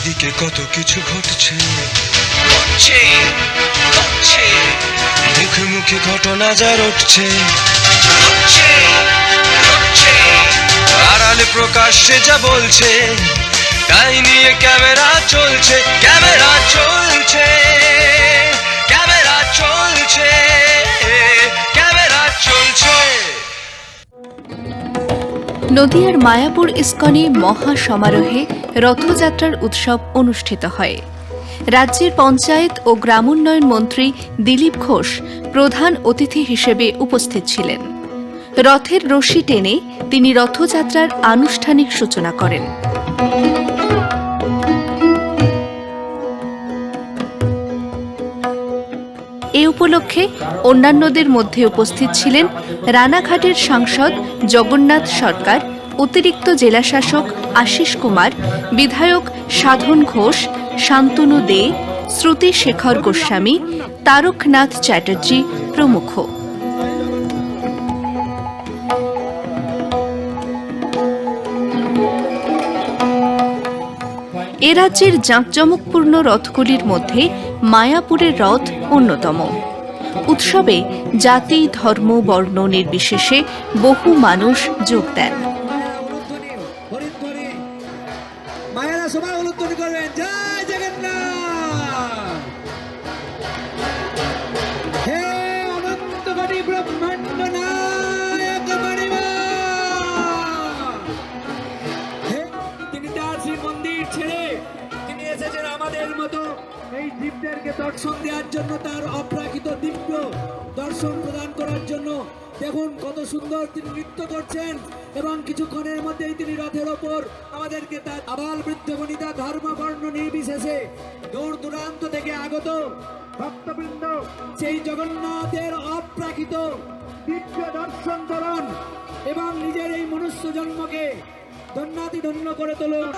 চারিদিকে কত কিছু ঘটছে, মুখে মুখে ঘটনা যা রটছে, আড়ালে প্রকাশ্যে যা বলছে, তাই নিয়ে ক্যামেরা চলছে, ক্যামেরা চলছে, ক্যামেরা চলছে, ক্যামেরা চলছে। নদিয়ার মায়াপুর ইস্কনে মহা সমারোহে রথযাত্রার উৎসব অনুষ্ঠিত হয়। রাজ্যের পঞ্চায়েত ও গ্রামোন্নয়ন মন্ত্রী দিলীপ ঘোষ প্রধান অতিথি হিসেবে উপস্থিত ছিলেন। রথের রশি টেনে তিনি রথযাত্রার আনুষ্ঠানিক সূচনা করেন। এ উপলক্ষে অন্যান্যদের মধ্যে উপস্থিত ছিলেন রানাঘাটের সাংসদ জগন্নাথ সরকার, অতিরিক্ত জেলাশাসক আশিস কুমার, বিধায়ক সাধন ঘোষ, শান্তনু দে, শ্রুতি শেখর গোস্বামী, তারকনাথ চ্যাটার্জি প্রমুখ। এ রাজ্যের জাঁকজমকপূর্ণ রথগুলির মধ্যে মায়াপুরের রথ অন্যতম। উৎসবে জাতি, ধর্ম, বর্ণ নির্বিশেষে বহু মানুষ যোগ দেন। আমাদের মতো এই দ্বীপদেরকে দর্শন দেওয়ার জন্য, তার অপ্রাকৃত দিব্য দর্শন প্রদান করার জন্য দেখুন কত সুন্দর তিনি নৃত্য করছেন এবং কিছুক্ষণের মধ্যেই তিনি রথের ওপর আমাদেরকে তার আবাল বৃদ্ধ বনিতা ধর্ম বর্ণ নির্বিশেষে দূর দূরান্ত থেকে আগত ভক্তবৃন্দ সেই জগন্নাথের অপ্রাকৃত দিব্য দর্শন করুন এবং নিজের এই মনুষ্য জন্মকে ধন্যাতি ধন্য করে তোলুন।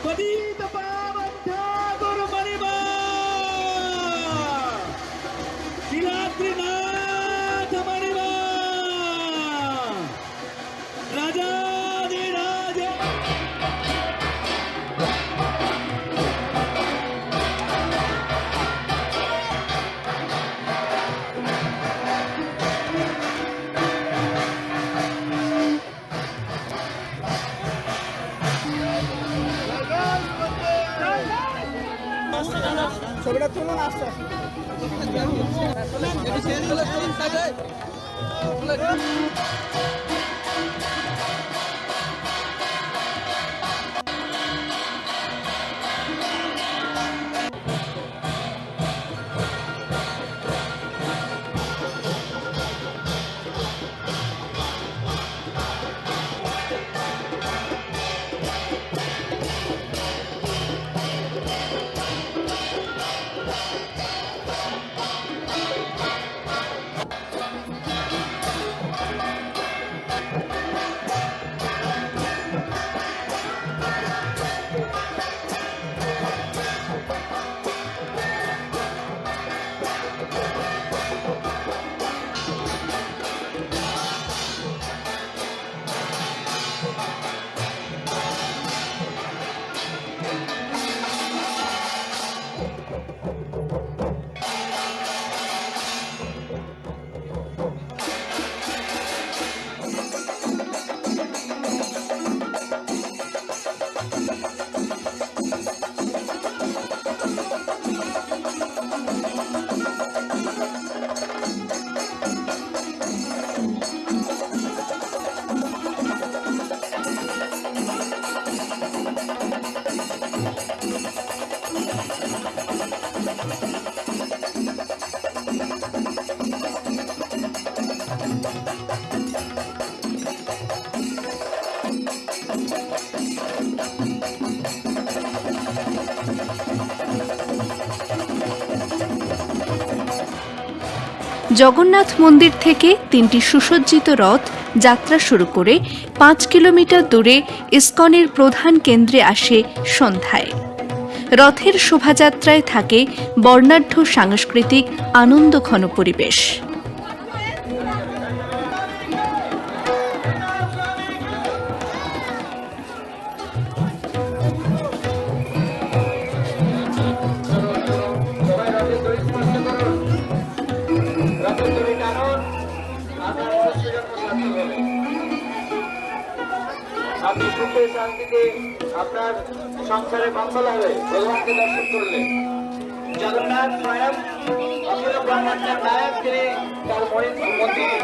পতিত পাবন ঠাকুর মণিমা নীলাদ্রিনাথ মণিমা রাজাধিরাজ। ছবিটা তুলুন আস্তে আস্তে। জগন্নাথ মন্দির থেকে তিনটি সুসজ্জিত রথ যাত্রা শুরু করে 5 কিলোমিটার দূরে ইস্কনের প্রধান কেন্দ্রে আসে সন্ধ্যায়। রথের শোভাযাত্রায় থাকে বর্ণাঢ্য সাংস্কৃতিক আনন্দঘন পরিবেশ। জন্ম সার্থক হবে। আপনি সুখে শান্তিতে আপনার সংসারে মঙ্গল হবে ভগবানকে দর্শন করলে। জগন্নাথ স্বয়ং অখিল ব্রহ্মাণ্ডের নায়ক, তিনি তার মন্দির,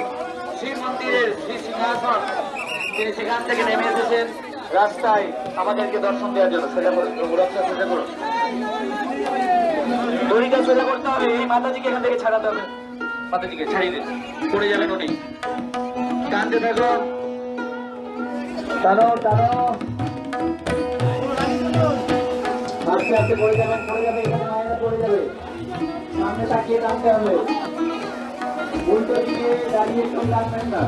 শ্রী মন্দিরের শ্রী সিংহাসন, তিনি সেখান থেকে নেমে এসেছেন রাস্তায় আমাদেরকে দর্শন দেওয়ার জন্য। সেটা করুন, মুরাদটা সেটা করুন, দড়িটা সোজা করতে হবে। এই মাতাজিকে এখান থেকে ছাড়াতে হবে, মাতাজিকে ছাড়িয়ে দিন, পড়ে যাবেন উনি। কান্দে থাকো, টানো টানো, আস্তে আস্তে পড়ে যাবেন, পড়ে যাবে, এখানে মায়েরা পড়ে যাবে। সামনে তাকিয়ে টানতে হবে, উল্টো দিকে দাঁড়িয়ে কেউ টানবেন না।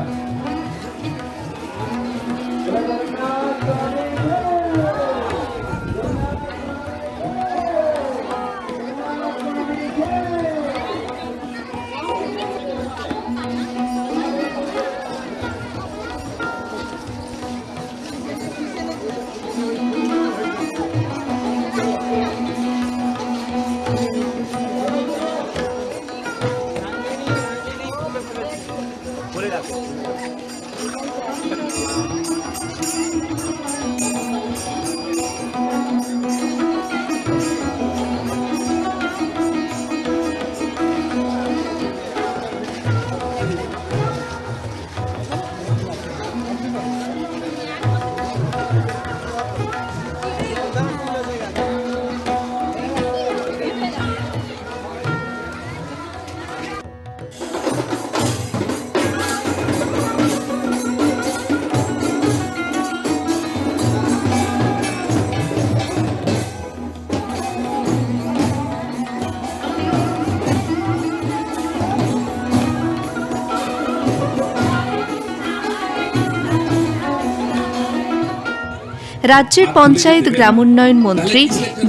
রাজ্যের পঞ্চায়েত গ্রামোন্নয়ন মন্ত্রী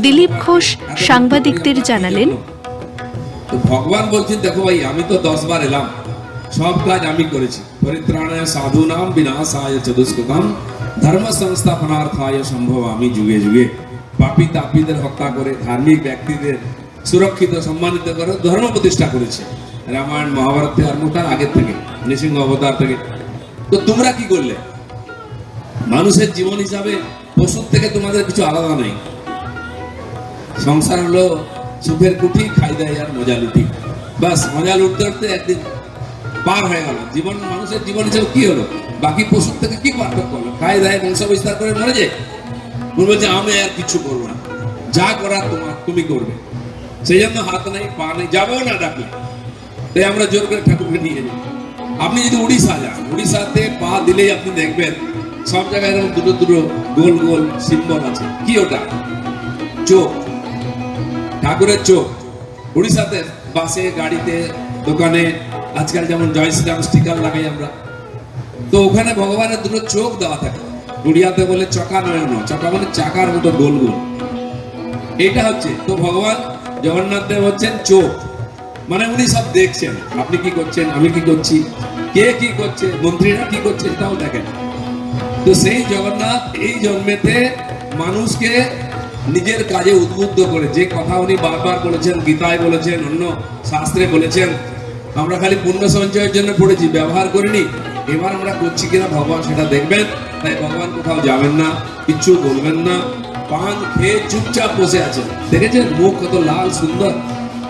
দিলীপ ঘোষ সাংবাদিকদের জানালেন, তো ভগবান বলছেন, দেখো ভাই, আমি তো 10 বার এলাম, সব কাজ আমি করেছি। পরিত্রাণায় সাধুনাম বিনাশায় চতুষ্কৃতম ধর্ম সংস্থাপনার্থায় সম্ভবামি যুগে যুগে। পাপী তাপীদের হত্যা করে ধার্মিক ব্যক্তিদের সুরক্ষিত সম্মানিত করে ধর্ম প্রতিষ্ঠা করেছে রামায়ণ মহাভারত আর মোটার আগের থেকে, নৃসিংহ অবতার থেকে। তো তোমরা কি করলে? মানুষের জীবন হিসাবে পশুর থেকে তোমাদের কিছু আলাদা নেই। সংসার হলো সুখের কুঠি, খাই দেয় আর মজা লুটি। বাস মজা লুটতে লুটতে একদিন পার হয়ে গেল। জীবন, মানুষের জীবন হিসেবে কি হলো? বাকি পশুর থেকে কি পার্থক্য হলো? খাই দেয়, বংশ বিস্তার করে মরে যায়। বলছে আমি আর কিছু করবো না, যা করার তুমি করবে। সেই জন্য হাত নেই, পা নেই, যাবো না ডাকলে। তাই আমরা জোর করে ঠাকুরকে নিয়ে যাই। আপনি যদি উড়িষ্যা যান, উড়িষ্যাতে পা দিলেই আপনি দেখবেন সব জায়গায় এরকম দুটো দুটো গোল গোল সিম্বল আছে। কি ওটা? চোখ, ঠাকুরের চোখ। উড়িষ্যাতে বাসে, গাড়িতে, দোকানে আজকাল যেমন জয় শ্রীরাম স্টিকার লাগাই আমরা, তো ওখানে ভগবানের দুটো চোখ দেওয়া থাকে। উড়িয়াতে বলে চকা নয়ন, চকা মানে চাকার মতো গোল গোল। এটা হচ্ছে তো ভগবান জগন্নাথ দেব হচ্ছেন চোখ, মানে উনি সব দেখছেন। আপনি কি করছেন, আমি কি করছি, কে কি করছে, মন্ত্রীরা কি করছে, এটাও দেখেন। তো সেই জগন্নাথ এই জন্মেতে মানুষকে নিজের কাজে উদ্বুদ্ধ করে, যে কথা উনি বারবার বলেছেন, গীতায় বলেছেন, অন্য শাস্ত্রে বলেছেন, আমরা খালি পুণ্য সঞ্চয়ের জন্য পড়েছি, ব্যবহার করিনি। এবার আমরা করছি কিনা ভগবান সেটা দেখবেন। তাই ভগবান কোথাও যাবেন না, কিচ্ছু বলবেন না, পান খেয়ে চুপচাপ বসে আছেন। দেখেছেন মুখ কত লাল সুন্দর?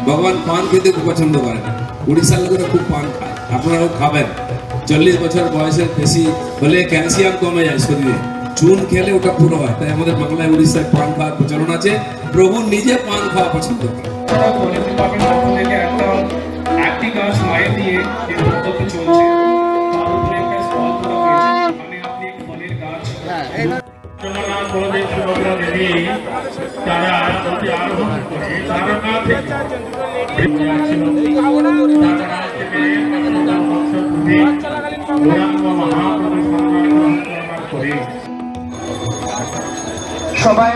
ভগবান পান খেতে খুব পছন্দ করেন। উড়িষ্যার লোকেরা খুব পান খায়, আপনারাও খাবেন। 40 বছর বয়সের বেশি হলে ক্যালসিয়াম কমে যায় শরীরে, চুন খেলে ওটা পুরো হয়। তাই আমাদের বাংলায়, উড়িষ্যায় পান খাওয়ার প্রচলন আছে। প্রভু নিজে পান খাওয়া পছন্দ করেন। একটি গাছ মায়ের দিয়ে এই পদ্ধতি চলছে, তার উপরে একটা স্টল করা হয়েছে। মানে আপনি ফলের গাছ, জগন্নাথ বলদেব সুভদ্রা দেবী তারা অতি আরোহণ করে তারা থেকে সবাই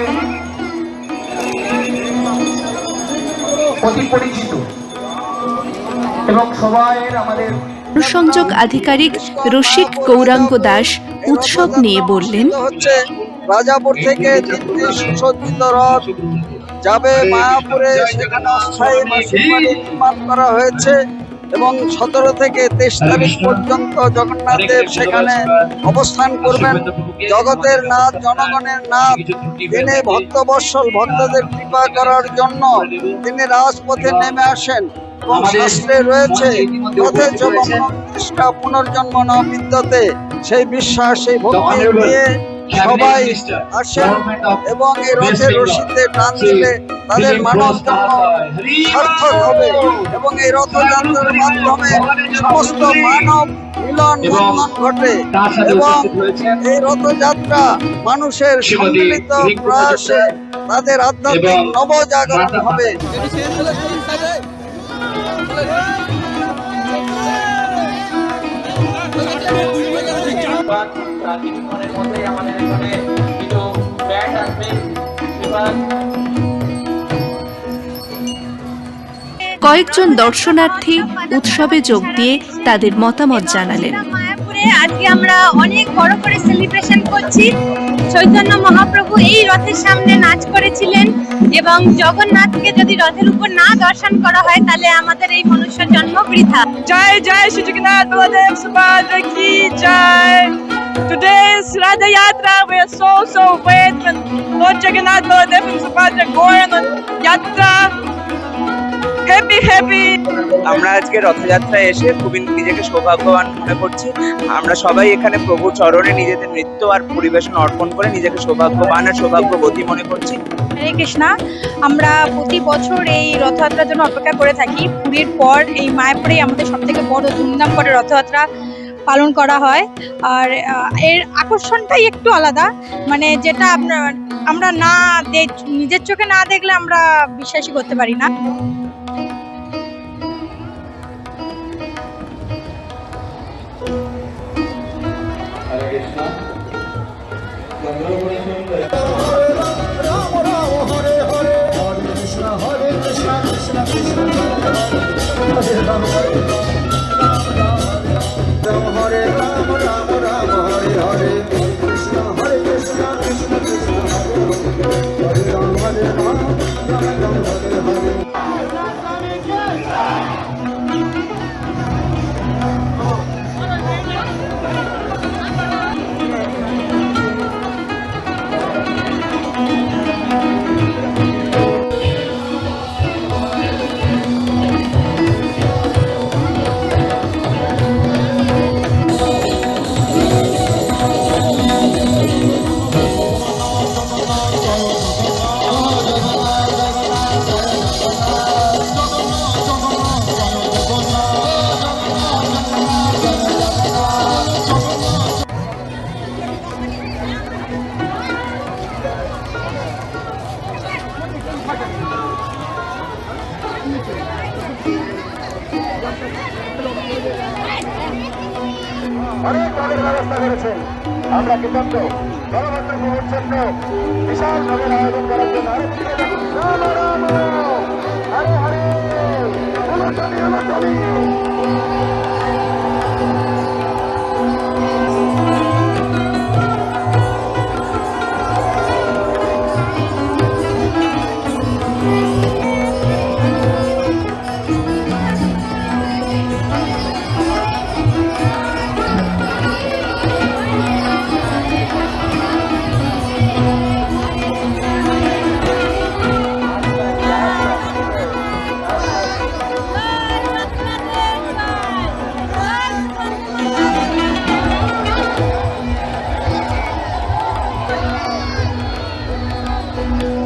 অতি পরিচিত এবং সবাইয়ের আমাদের সংযোগ আধিকারিক রসিক গৌরাঙ্গ দাস উৎসব নিয়ে বললেন, হচ্ছে রাজাপুর থেকে তিনটি সুসজ্জিত রথ যাবে মায়াপুরে, সেখানে অস্থায়ী মাসির বাড়ি নির্মাণ করা হয়েছে এবং 17 থেকে 23 তারিখ পর্যন্ত জগন্নাথ দেব সেখানে অবস্থান করবেন। জগতের নাথ, জনগণের নাথ, তিনি ভক্তবৎসল, ভক্তদের কৃপা করার জন্য তিনি রাজপথে নেমে আসেন। এবং শাস্ত্রে রয়েছে রথে চলমান তৃষ্ণা পুনর্জন্ম ন বিদ্যতে, সেই বিশ্বাস, সেই ভক্তি নিয়ে সবাই আসেন এবং এই রথের রশিতে টান দিলে তাদের মানব জন্ম সার্থক হবে এবং এই রথযাত্রার মাধ্যমে সমস্ত মানব মিলন বন্ধন ঘটে এবং এই রথযাত্রা মানুষের সম্মিলিত প্রয়াসে তাদের আধ্যাত্মিক নবজাগরণ হবে। কিছুক্ষণের মধ্যেই আমাদের এখানে কিছু ব্যান্ড আসবে। এবার কয়েকজন দর্শনার্থী উৎসবে যোগ দিয়ে তাদের মতামত জানালেন। মায়াপুরে আজকে আমরা অনেক বড় করে সেলিব্রেশন করছি। চৈতন্য মহাপ্রভু এই রথের সামনে নাচ করেছিলেন এবং জগন্নাথকে যদি রথের উপর না দর্শন করা হয় তাহলে আমাদের এই মনুষ্য জন্ম বৃথা। जय जय श्री जगन्नाथ बलदेव सुभद्रा की जय। Today's Radha Yatra, we are so glad when Lord Jagannath Baladev and Subhadra going on Yatra. Happy. আমরা আজকে রথযাত্রায় এসে খুবই নিজেকে সৌভাগ্যবান মনে করছি। আমরা সবাই এখানে প্রভু চরণে নিজেদের নৃত্য আর পরিবেশন অর্পণ করে নিজেকে সৌভাগ্যবান আর সৌভাগ্যবতী মনে করছি। হরে কৃষ্ণা, আমরা প্রতি বছর এই রথযাত্রার জন্য অপেক্ষা করে থাকি। পুরীর পর এই মায়াপুরেই আমাদের সব থেকে বড় ধুমধাম করে রথযাত্রা পালন করা হয়। আর এর আকর্ষণটাই একটু আলাদা, মানে যেটা আমরা না নিজের চোখে না দেখলে আমরা বিশ্বাসই করতে পারি না। অনেক ভাবের ব্যবস্থা করেছেন, আমরা কৃতজ্ঞ। বলভদ্র প্রভুর জন্য বিশাল ভাবের আয়োজন করার জন্য আরো ফিরে দেখুন। Ram Ram Hare Hare Thank you.